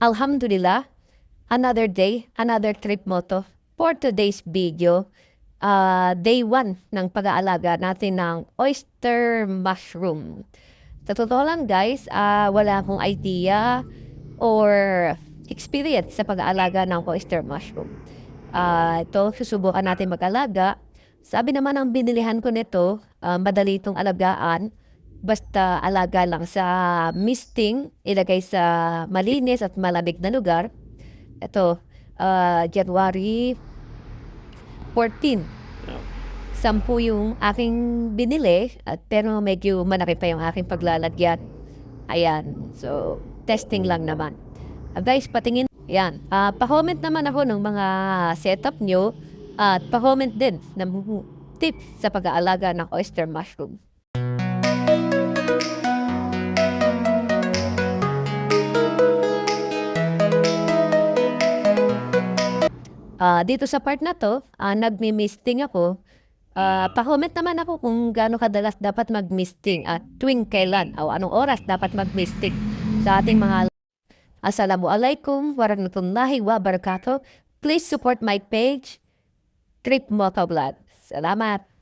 Alhamdulillah, another day, another trip mo to. For today's video, day 1 ng pag-aalaga natin ng oyster mushroom. Sa totoo lang guys, wala akong idea or experience sa pag-aalaga ng oyster mushroom. Ito, susubukan natin mag-alaga. Sabi naman ang binilihan ko nito, madali itong alagaan. Basta alaga lang sa misting, ilagay sa malinis at malamig na lugar. Ito, January 14. 10 yung aking binili, pero medyo malaki pa yung aking paglalagyan. Ayan, so testing lang naman. Guys, patingin. Yan. Pa-comment naman ako ng mga setup nyo at pa-comment din ng tips sa pag-aalaga ng oyster mushroom. Dito sa part na to, nagmi-misting ako. Pa-comment naman ako kung gaano kadalas dapat mag-misting at tuwing kailan o anong oras dapat mag-misting sa ating mga. Assalamualaikum warahmatullahi wabarakatuh. Please support my page, Trip Motovlog. Salamat!